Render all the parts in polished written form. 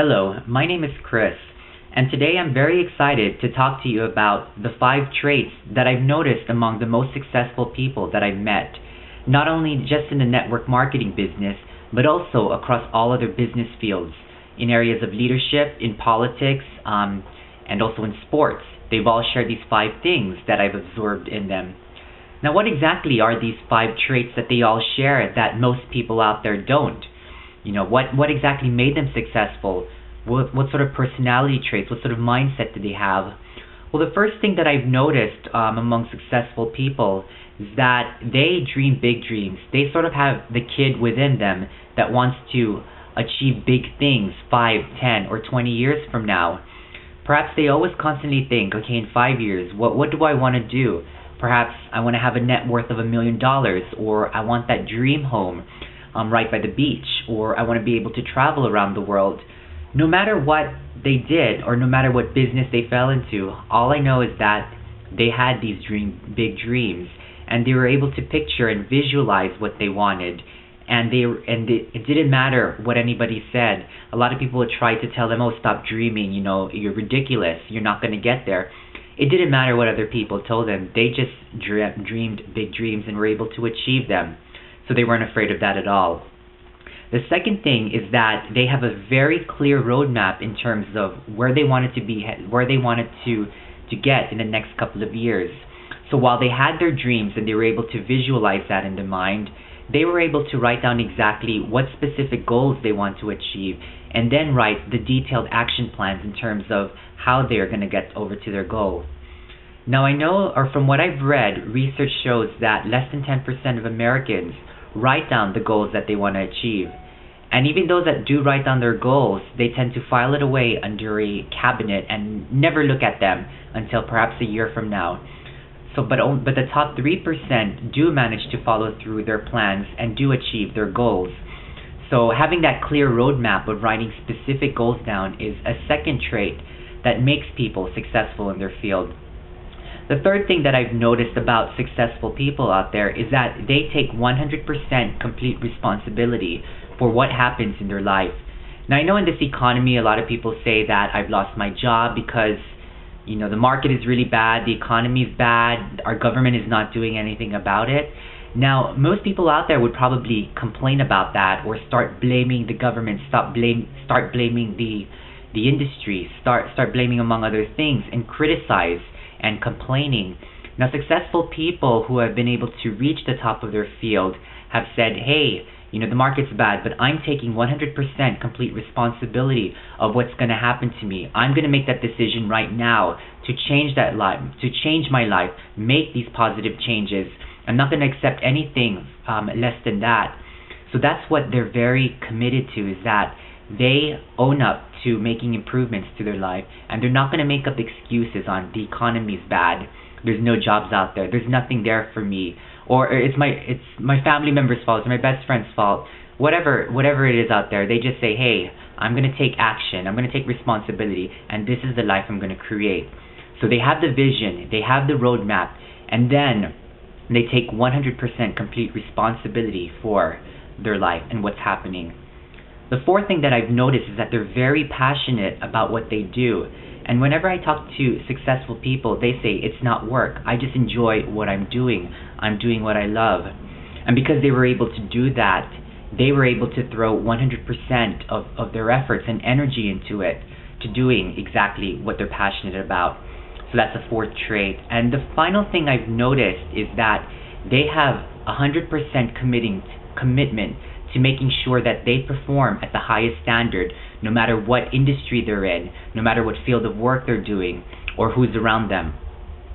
Hello, my name is Chris, and today I'm very excited to talk to you about the 5 traits that I've noticed among the most successful people that I've met, not only just in the network marketing business, but also across all other business fields, in areas of leadership, in politics, and also in sports. They've all shared these 5 things that I've absorbed in them. Now, what exactly are these 5 traits that they all share that most people out there don't? What exactly made them successful? What sort of personality traits, what sort of mindset do they have? Well, the first thing that I've noticed among successful people is that they dream big dreams. They sort of have the kid within them that wants to achieve big things 5, 10, or 20 years from now. Perhaps they always constantly think, okay, in 5 years, what do I want to do? Perhaps I want to have a net worth of $1 million, or I want that dream home right by the beach, or I want to be able to travel around the world. No matter what they did, or no matter what business they fell into, all I know is that they had these big dreams, and they were able to picture and visualize what they wanted. It didn't matter what anybody said. A lot of people would try to tell them, "Oh, stop dreaming. You're ridiculous. You're not going to get there." It didn't matter what other people told them. They just dreamed big dreams and were able to achieve them. So they weren't afraid of that at all. The second thing is that they have a very clear roadmap in terms of where they wanted to be, where they wanted to get in the next couple of years. So while they had their dreams and they were able to visualize that in their mind, they were able to write down exactly what specific goals they want to achieve, and then write the detailed action plans in terms of how they are going to get over to their goal. Now, I know, or from what I've read, research shows that less than 10% of Americans write down the goals that they want to achieve. And even those that do write down their goals, they tend to file it away under a cabinet and never look at them until perhaps a year from now. But the top 3% do manage to follow through their plans and do achieve their goals. So having that clear roadmap of writing specific goals down is a second trait that makes people successful in their field. The third thing that I've noticed about successful people out there is that they take 100% complete responsibility for what happens in their life. Now, I know in this economy, a lot of people say that I've lost my job because, the market is really bad, the economy is bad, our government is not doing anything about it. Now, most people out there would probably complain about that or start blaming the government, start blaming the industry, start blaming among other things, and criticize and complaining. Now, successful people who have been able to reach the top of their field have said, hey, the market's bad, but I'm taking 100% complete responsibility of what's going to happen to me. I'm going to make that decision right now to change that life, to change my life, make these positive changes. I'm not going to accept anything less than that. So that's what they're very committed to, is that they own up to making improvements to their life, and they're not going to make up excuses on the economy's bad, there's no jobs out there, there's nothing there for me, or it's my family member's fault, it's my best friend's fault. Whatever it is out there, they just say, hey, I'm going to take action, I'm going to take responsibility, and this is the life I'm going to create. So they have the vision, they have the roadmap, and then they take 100% complete responsibility for their life and what's happening. The fourth thing that I've noticed is that they're very passionate about what they do. And whenever I talk to successful people, they say, it's not work. I just enjoy what I'm doing. I'm doing what I love. And because they were able to do that, they were able to throw 100% of their efforts and energy into it, to doing exactly what they're passionate about. So that's the fourth trait. And the final thing I've noticed is that they have 100% commitment to making sure that they perform at the highest standard, no matter what industry they're in, no matter what field of work they're doing, or who's around them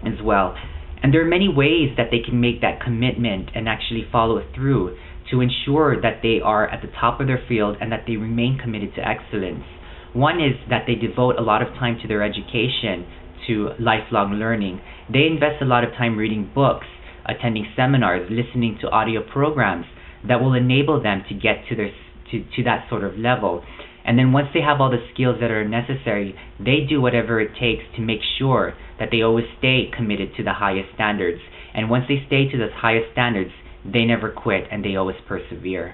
as well. And there are many ways that they can make that commitment and actually follow through to ensure that they are at the top of their field and that they remain committed to excellence. One is that they devote a lot of time to their education, to lifelong learning. They invest a lot of time reading books, attending seminars, listening to audio programs that will enable them to get to that sort of level. And then once they have all the skills that are necessary, they do whatever it takes to make sure that they always stay committed to the highest standards. And once they stay to those highest standards, they never quit and they always persevere.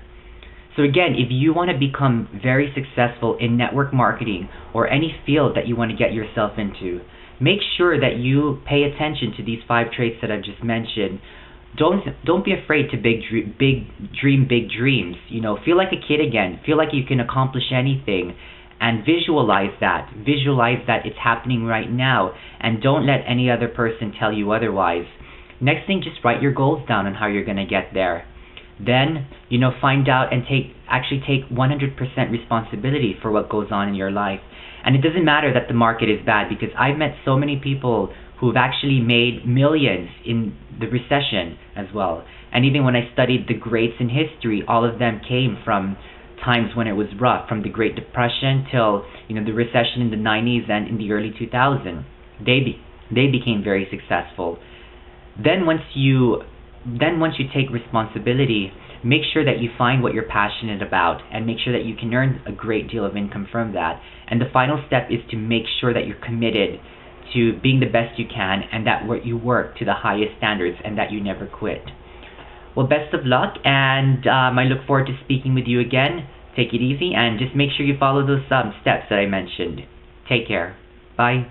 So again, if you want to become very successful in network marketing or any field that you want to get yourself into, make sure that you pay attention to these 5 traits that I've just mentioned. Don't be afraid to dream big dreams. Feel like a kid again. Feel like you can accomplish anything, and visualize that. Visualize that it's happening right now, and don't let any other person tell you otherwise. Next thing, just write your goals down on how you're going to get there. Then, find out and actually take 100% responsibility for what goes on in your life. And it doesn't matter that the market is bad, because I've met so many people who've actually made millions in the recession as well. And even when I studied the greats in history, all of them came from times when it was rough, from the Great Depression till the recession in the 90s and in the early 2000s. They became very successful. Then once you take responsibility, make sure that you find what you're passionate about, and make sure that you can earn a great deal of income from that. And the final step is to make sure that you're committed to being the best you can, and that you work to the highest standards, and that you never quit. Well, best of luck, and I look forward to speaking with you again. Take it easy, and just make sure you follow those steps that I mentioned. Take care. Bye.